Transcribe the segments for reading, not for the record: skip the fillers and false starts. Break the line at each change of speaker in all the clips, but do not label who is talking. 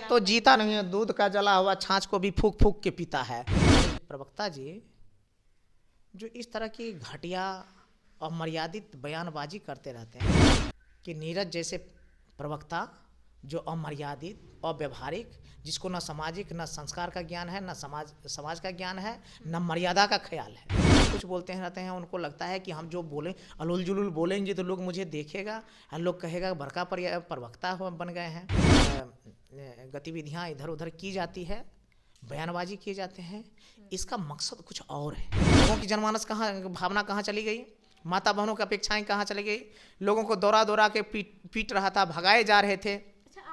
तो जीता नहीं है, दूध का जला हुआ छाछ को भी फूक फूक के पीता है। प्रवक्ता जी जो इस तरह की घटिया और मर्यादित बयानबाजी करते रहते हैं कि नीरज जैसे प्रवक्ता जो अमर्यादित अव्यवहारिक, जिसको न सामाजिक न संस्कार का ज्ञान है, न समाज का ज्ञान है, न मर्यादा का ख्याल है, कुछ बोलते हैं रहते हैं। उनको लगता है कि हम जो बोलें अलोल जुलूल बोलेंगे तो लोग मुझे देखेगा और लोग कहेगा बड़का प्रवक्ता बन गए हैं। गतिविधियाँ इधर उधर की जाती है, बयानबाजी किए जाते हैं, इसका मकसद कुछ और है। लोगों की जनमानस कहाँ, भावना कहाँ चली गई, माता बहनों की अपेक्षाएं कहाँ चली गई। लोगों को दौरा दौरा के पीट रहा था, भगाए जा रहे थे।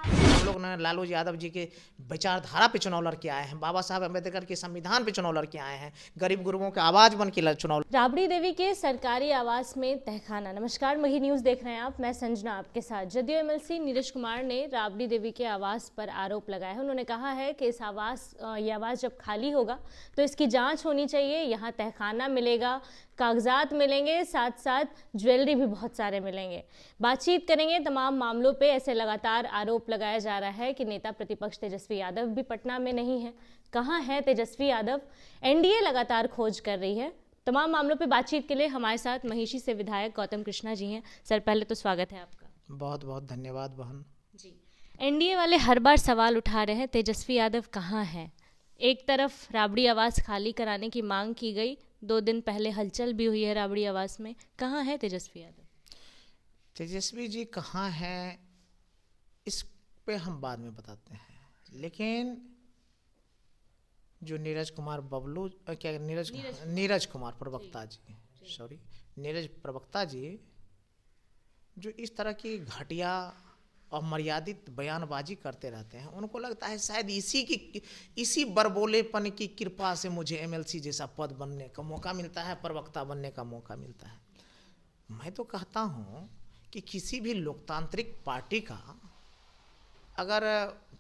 हम लोग ने लालू यादव जी के विचारधारा पे चुनाव लड़के आए हैं, बाबा साहब अम्बेडकर के संविधान पे चुनाव लड़के आए हैं, गरीब गुरुओं के आवाज बन के चुनाव।
राबड़ी देवी के सरकारी आवास में तहखाना। नमस्कार, मही न्यूज देख रहे हैं आप, मैं संजना आपके साथ। जदयू एमएलसी नीरज कुमार ने राबड़ी देवी के आवास पर आरोप लगाया है। उन्होंने कहा है कि इस ये आवास जब खाली होगा तो इसकी जांच होनी चाहिए। यहाँ तहखाना मिलेगा, कागजात मिलेंगे, साथ साथ ज्वेलरी भी बहुत सारे मिलेंगे। बातचीत करेंगे तमाम मामलों पे। ऐसे लगातार आरोप लगाया जा रहा है कि नेता प्रतिपक्ष तेजस्वी यादव भी पटना में नहीं है। कहाँ है तेजस्वी यादव? एनडीए लगातार खोज कर रही है। तमाम मामलों पे बातचीत के लिए हमारे साथ महिषी से विधायक गौतम कृष्णा जी हैं। सर, पहले तो स्वागत है आपका।
बहुत बहुत धन्यवाद बहन
जी। एनडीए वाले हर बार सवाल उठा रहे हैं, तेजस्वी यादव कहाँ है? एक तरफ राबड़ी आवास खाली कराने की मांग की गई, 2 दिन पहले हलचल भी हुई है राबड़ी आवास में। कहाँ है तेजस्वी यादव?
तेजस्वी जी कहाँ हैं इस पे हम बाद में बताते हैं, लेकिन जो नीरज कुमार बबलू क्या नीरज कुमार प्रवक्ता जी, सॉरी नीरज प्रवक्ता जी जो इस तरह की घटिया और मर्यादित बयानबाजी करते रहते हैं, उनको लगता है शायद इसी बरबोलेपन की कृपा से मुझे एमएलसी जैसा पद बनने का मौका मिलता है, प्रवक्ता बनने का मौका मिलता है। मैं तो कहता हूँ कि किसी भी लोकतांत्रिक पार्टी का अगर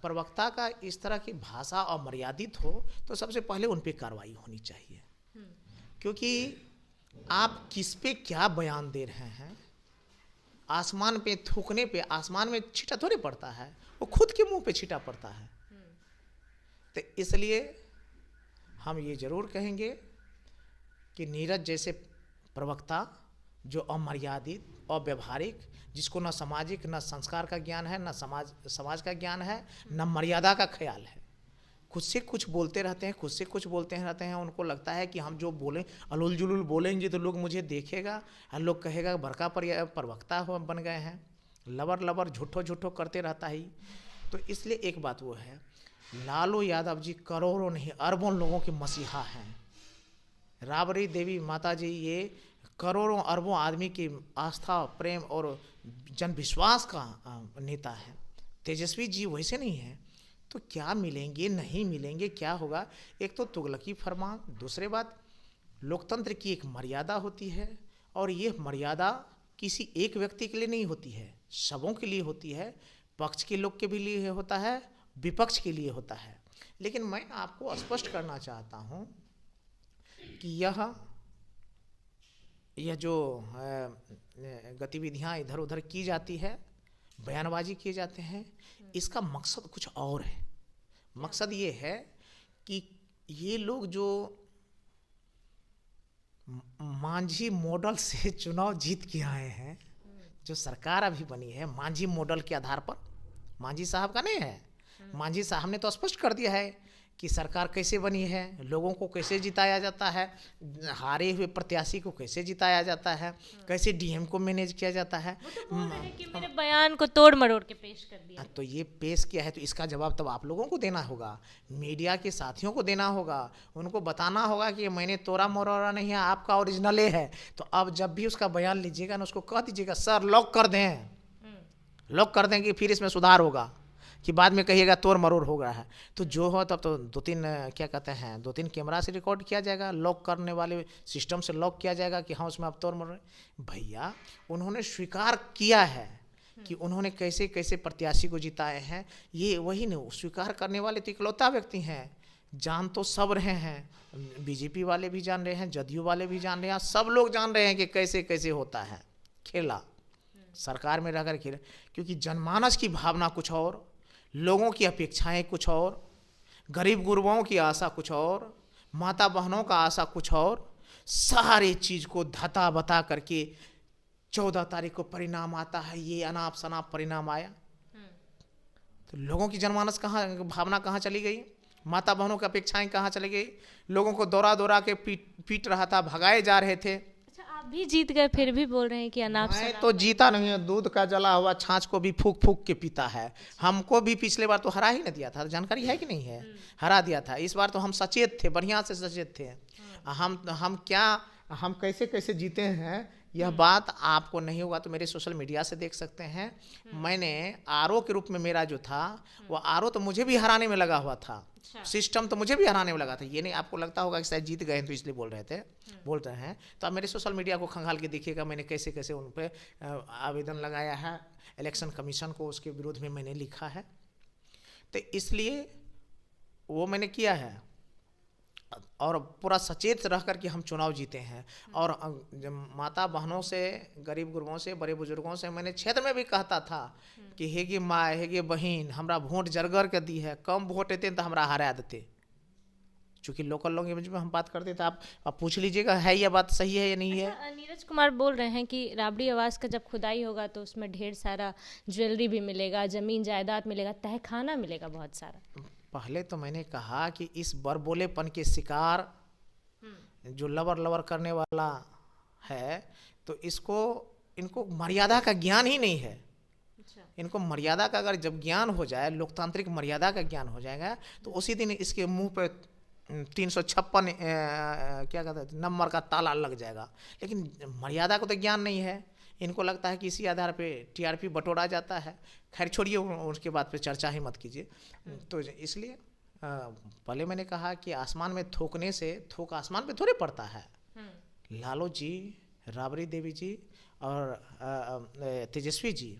प्रवक्ता का इस तरह की भाषा अमर्यादित हो तो सबसे पहले उन पर कार्रवाई होनी चाहिए, क्योंकि आप किस पे क्या बयान दे रहे हैं। आसमान पे थूकने पे आसमान में छींटा थोड़ी पड़ता है, वो खुद के मुंह पे छींटा पड़ता है। तो इसलिए हम ये जरूर कहेंगे कि नीरज जैसे प्रवक्ता जो अमर्यादित अव्यवहारिक, जिसको न सामाजिक न संस्कार का ज्ञान है, न समाज का ज्ञान है, न मर्यादा का ख्याल है, खुद से कुछ बोलते रहते हैं, खुद से कुछ बोलते रहते हैं। उनको लगता है कि हम जो बोलें अलोल जुलूल बोलेंगे तो लोग मुझे देखेगा और लोग कहेगा बड़का प्रवक्ता बन गए हैं। लबर झूठो करते रहता ही। तो इसलिए एक बात वो है, लालू यादव जी करोड़ों नहीं अरबों लोगों के मसीहा हैं। राबड़ी देवी माता जी ये करोड़ों अरबों आदमी की आस्था, प्रेम और जन विश्वास का नेता है। तेजस्वी जी वैसे नहीं है, तो क्या मिलेंगे नहीं मिलेंगे क्या होगा। एक तो तुगलकी फरमान, दूसरे बात लोकतंत्र की एक मर्यादा होती है, और ये मर्यादा किसी एक व्यक्ति के लिए नहीं होती है, सबों के लिए होती है। पक्ष के लोग के भी लिए होता है, विपक्ष के लिए होता है। लेकिन मैं आपको स्पष्ट करना चाहता हूँ कि यह जो गतिविधियाँ इधर उधर की जाती है, बयानबाजी किए जाते हैं, इसका मकसद कुछ और है। मकसद ये है कि ये लोग जो मांझी मॉडल से चुनाव जीत के आए हैं, जो सरकार अभी बनी है मांझी मॉडल के आधार पर, मांझी साहब का नहीं है। मांझी साहब ने तो स्पष्ट कर दिया है कि सरकार कैसे बनी है, लोगों को कैसे जिताया जाता है, हारे हुए प्रत्याशी को कैसे जिताया जाता है, कैसे डीएम को मैनेज किया जाता है।
तो बोल रहे हैं कि मेरे बयान को तोड़ मरोड़ के पेश कर दिया।
तो ये पेश किया है, तो इसका जवाब तब आप लोगों को देना होगा, मीडिया के साथियों को देना होगा। उनको बताना होगा कि मैंने तोड़ा मरोड़ा नहीं है, आपका ओरिजिनल है। तो अब जब भी उसका बयान लीजिएगा ना, उसको कह दीजिएगा सर लॉक कर दें, लॉक कर देंगे, फिर इसमें सुधार होगा, कि बाद में कहिएगा तोड़ मरोड़ हो गया है। तो जो हो तब तो 2-3 कैमरा से रिकॉर्ड किया जाएगा, लॉक करने वाले सिस्टम से लॉक किया जाएगा कि हाँ उसमें अब तोड़ मरोड़। भैया उन्होंने स्वीकार किया है कि उन्होंने कैसे कैसे प्रत्याशी को जिताए हैं। ये वही नहीं, स्वीकार करने वाले तो इकलौता व्यक्ति हैं, जान तो सब रहे हैं, बीजेपी वाले भी जान रहे हैं, जदयू वाले भी जान रहे हैं, सब लोग जान रहे हैं कि कैसे कैसे होता है खेला, सरकार में रहकर खेला। क्योंकि जनमानस की भावना कुछ और, लोगों की अपेक्षाएं कुछ और, गरीब गुरबाओं की आशा कुछ और, माता बहनों का आशा कुछ और, सारे चीज को धता बता करके 14 तारीख को परिणाम आता है, ये अनाप शनाप परिणाम आया। तो लोगों की जनमानस कहाँ, भावना कहाँ चली गई, माता बहनों की अपेक्षाएं कहाँ चली गई। लोगों को दौरा दौरा के पीट रहा था, भगाए जा रहे थे।
अच्छा, आप भी जीत गए फिर भी बोल रहे हैं कि अनाप
मैं
शनाप।
तो जीता नहीं है, दूध का जला हुआ छाछ को भी फूक फूक के पीता है। हमको भी पिछले बार तो हरा ही न दिया था, जानकारी है कि नहीं है, हरा दिया था। इस बार तो हम सचेत थे, बढ़िया से सचेत थे। हम कैसे कैसे जीते हैं यह बात आपको नहीं होगा तो मेरे सोशल मीडिया से देख सकते हैं। मैंने आरओ के रूप में मेरा जो था वो आरओ तो मुझे भी हराने में लगा हुआ था, सिस्टम तो मुझे भी हराने में लगा था। ये नहीं आपको लगता होगा कि शायद जीत गए हैं तो इसलिए बोल रहे हैं। तो आप मेरे सोशल मीडिया को खंगाल के देखिएगा, मैंने कैसे कैसे उन पर आवेदन लगाया है, इलेक्शन कमीशन को उसके विरोध में मैंने लिखा है। तो इसलिए वो मैंने किया है और पूरा सचेत रह कर के हम चुनाव जीते हैं। और माता बहनों से, गरीब गुरबों से, बड़े बुजुर्गों से मैंने क्षेत्र में भी कहता था कि हेगे माँ हेगे बहन, हमरा वोट जरगर के दी है, कम वोट देते तो हमरा हरा देते। चूँकि लोकल लैंग्वेज में हम बात करते थे, आप पूछ लीजिएगा है यह बात सही है या नहीं है।
अच्छा, नीरज कुमार बोल रहे हैं कि राबड़ी आवास का जब खुदाई होगा तो उसमें ढेर सारा ज्वेलरी भी मिलेगा, जमीन जायदाद मिलेगा, तहखाना मिलेगा बहुत सारा।
पहले तो मैंने कहा कि इस बरबोलेपन के शिकार जो लवर करने वाला है, तो इनको मर्यादा का ज्ञान ही नहीं है। इनको मर्यादा का अगर जब ज्ञान हो जाए, लोकतांत्रिक मर्यादा का ज्ञान हो जाएगा, तो उसी दिन इसके मुंह पे 356 क्या कहते हैं नंबर का ताला लग जाएगा। लेकिन मर्यादा को तो ज्ञान नहीं है। इनको लगता है कि इसी आधार पे टीआरपी बटोरा जाता है। खैर छोड़िए, उसके बाद पे चर्चा ही मत कीजिए। तो इसलिए पहले मैंने कहा कि आसमान में थूकने से थूक आसमान पे थोड़े पड़ता है। लालू जी, राबड़ी देवी जी और तेजस्वी जी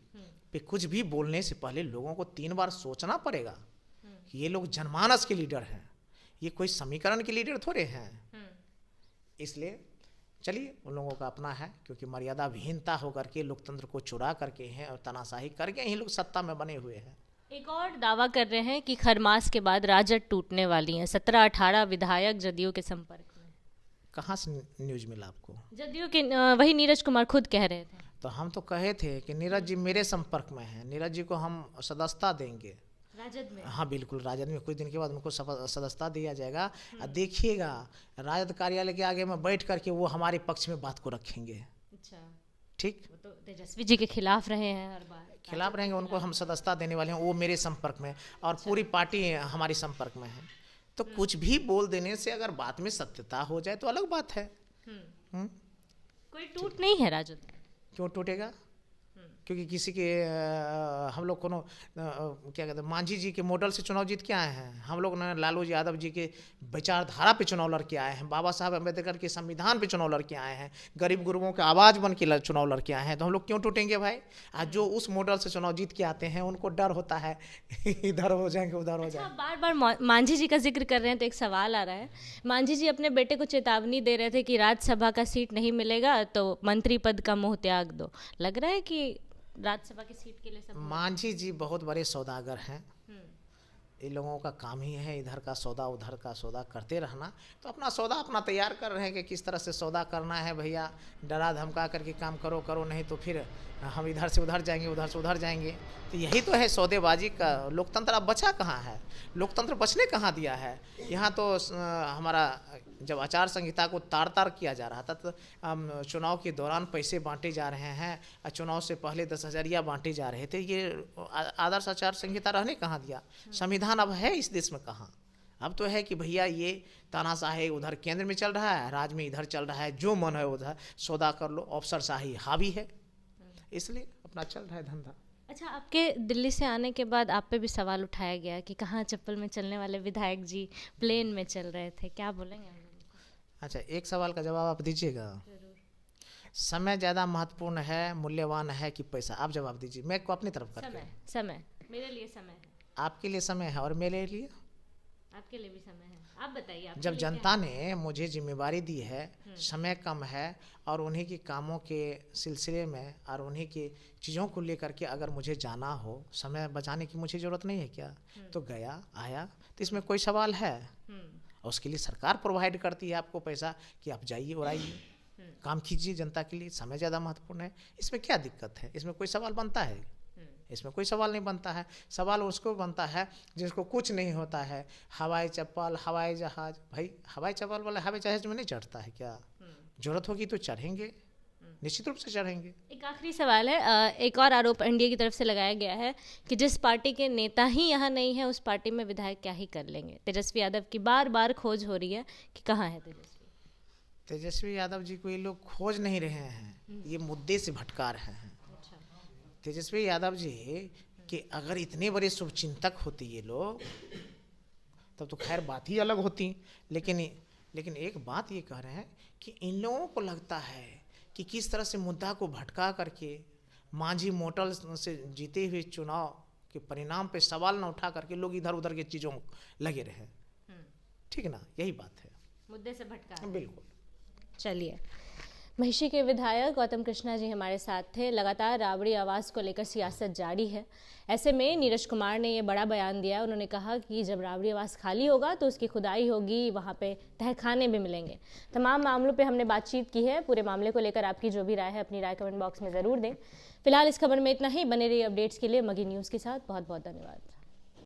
पे कुछ भी बोलने से पहले लोगों को 3 बार सोचना पड़ेगा कि ये लोग जनमानस के लीडर हैं, ये कोई समीकरण के लीडर थोड़े हैं। इसलिए चलिए, उन लोगों का अपना है, क्योंकि मर्यादा विहीनता होकर के लोकतंत्र को चुरा करके हैं और तनाशाही करके ही लोग सत्ता में बने हुए हैं।
एक और दावा कर रहे हैं कि खरमास के बाद राजद टूटने वाली है। 17-18 विधायक जदयू के संपर्क में।
कहाँ से न्यूज मिला आपको?
जदयू के वही नीरज कुमार खुद कह रहे थे।
तो हम तो कहे थे कि नीरज जी मेरे संपर्क में हैं, नीरज जी को हम सदस्यता देंगे
राजद में।
हाँ बिल्कुल, राजद में कुछ दिन के बाद उनको सदस्यता दिया जाएगा। देखिएगा, राजद कार्यालय के आगे में बैठ करके वो हमारे पक्ष में बात को रखेंगे।
अच्छा,
ठीक।
तो तेजस्वी जी के खिलाफ रहे हैं हर बार।
खिलाफ रहेंगे, उनको हम सदस्यता देने वाले हैं। वो मेरे संपर्क में और पूरी पार्टी हमारी संपर्क में है। तो कुछ भी बोल देने से अगर बात में सत्यता हो जाए तो अलग बात है।
कोई टूट नहीं है राजद।
क्यों टूटेगा? क्योंकि किसी के हम लोग कोनो क्या कहते हैं मांझी जी के मॉडल से चुनाव जीत के आए हैं। हम लोग ने लालू यादव जी के विचारधारा पे चुनाव लड़ के आए हैं, बाबा साहब अम्बेडकर के संविधान पे चुनाव लड़ के आए हैं, गरीब गुरुओं के आवाज़ बन के चुनाव लड़ के आए हैं। तो हम लोग क्यों टूटेंगे भाई? आज जो उस मॉडल से चुनाव जीत के आते हैं उनको डर होता है इधर हो जाएंगे उधर हो जाएंगे।
बार बार मांझी जी का जिक्र कर रहे हैं तो एक सवाल आ रहा है। मांझी जी अपने बेटे को चेतावनी दे रहे थे कि राज्यसभा का सीट नहीं मिलेगा तो मंत्री पद का मोह त्याग दो। लग रहा है कि राज्यसभा की सीट के लिए सब।
मांझी जी बहुत बड़े सौदागर हैं। इन लोगों का काम ही है इधर का सौदा उधर का सौदा करते रहना। तो अपना सौदा अपना तैयार कर रहे हैं कि किस तरह से सौदा करना है। भैया डरा धमका करके काम करो, नहीं तो फिर हम इधर से उधर जाएंगे, उधर से उधर जाएंगे। तो यही तो है सौदेबाजी का। लोकतंत्र अब बचा कहाँ है? लोकतंत्र बचने कहाँ दिया है? यहाँ तो हमारा जब आचार संहिता को तार किया जा रहा था तो चुनाव के दौरान पैसे बांटे जा रहे हैं और चुनाव से पहले 10,000 बांटे जा रहे थे। ये आदर्श आचार संहिता रहने कहाँ दिया? संविधान अब है इस देश में कहाँ? अब तो है कि भैया ये तानाशाही उधर केंद्र में चल रहा है, राज्य में इधर चल रहा है, जो मन है उधर सौदा कर लो, अफसरशाही हावी है, इसलिए अपना चल रहा है धंधा।
अच्छा, आपके दिल्ली से आने के बाद आप पे भी सवाल उठाया गया कि कहाँ चप्पल में चलने वाले विधायक जी प्लेन में चल रहे थे, क्या बोलेंगे हम लोगों को?
अच्छा, एक सवाल का जवाब आप दीजिएगा। समय ज़्यादा महत्वपूर्ण है, मूल्यवान है कि पैसा? आप जवाब दीजिए, मैं को अपनी तरफ करके।
समय मेरे लिए समय है।
आपके लिए समय है और मेरे लिए
आपके लिए भी समय है, आप बताइए। आपके
जब
लिए
जनता ने मुझे जिम्मेवारी दी है, समय कम है और उन्हीं की कामों के सिलसिले में और उन्हीं की चीज़ों को लेकर के अगर मुझे जाना हो, समय बचाने की मुझे ज़रूरत नहीं है क्या, तो गया आया, तो इसमें कोई सवाल है? और उसके लिए सरकार प्रोवाइड करती है आपको पैसा कि आप जाइए और आइए, काम कीजिए जनता के लिए, समय ज़्यादा महत्वपूर्ण है। इसमें क्या दिक्कत है? इसमें कोई सवाल बनता है? इसमें कोई सवाल नहीं बनता है। सवाल उसको बनता है जिसको कुछ नहीं होता है, हवाई चप्पल, हवाई जहाज। भाई हवाई चप्पल वाला हवाई जहाज में नहीं चढ़ता है क्या? जरूरत होगी तो चढ़ेंगे, निश्चित रूप से चढ़ेंगे।
एक आखिरी सवाल है, एक और आरोप एनडीए की तरफ से लगाया गया है कि जिस पार्टी के नेता ही यहाँ नहीं है उस पार्टी में विधायक क्या ही कर लेंगे। तेजस्वी यादव की बार बार खोज हो रही है कि कहाँ है तेजस्वी।
तेजस्वी यादव जी को ये लोग खोज नहीं रहे हैं, ये मुद्दे से भटका रहे हैं। तेजस्वी यादव जी कि अगर इतने बड़े शुभचिंतक होते ये लोग, तब तो खैर बात ही अलग होती। लेकिन एक बात ये कह रहे हैं कि इन लोगों को लगता है कि किस तरह से मुद्दा को भटका करके मांझी मोटल से जीते हुए चुनाव के परिणाम पे सवाल न उठा करके लोग इधर उधर के चीज़ों लगे रहे। ठीक ना, यही बात है,
मुद्दे से भटका।
बिल्कुल।
चलिए, महिषी के विधायक गौतम कृष्णा जी हमारे साथ थे। लगातार राबड़ी आवास को लेकर सियासत जारी है। ऐसे में नीरज कुमार ने ये बड़ा बयान दिया। उन्होंने कहा कि जब राबड़ी आवास खाली होगा तो उसकी खुदाई होगी, वहाँ पे तहखाने भी मिलेंगे। तमाम मामलों पे हमने बातचीत की है। पूरे मामले को लेकर आपकी जो भी राय है अपनी राय कमेंट बॉक्स में ज़रूर दें। फिलहाल इस खबर में इतना ही। बने रहिए अपडेट्स के लिए मगी न्यूज़ के साथ। बहुत बहुत धन्यवाद।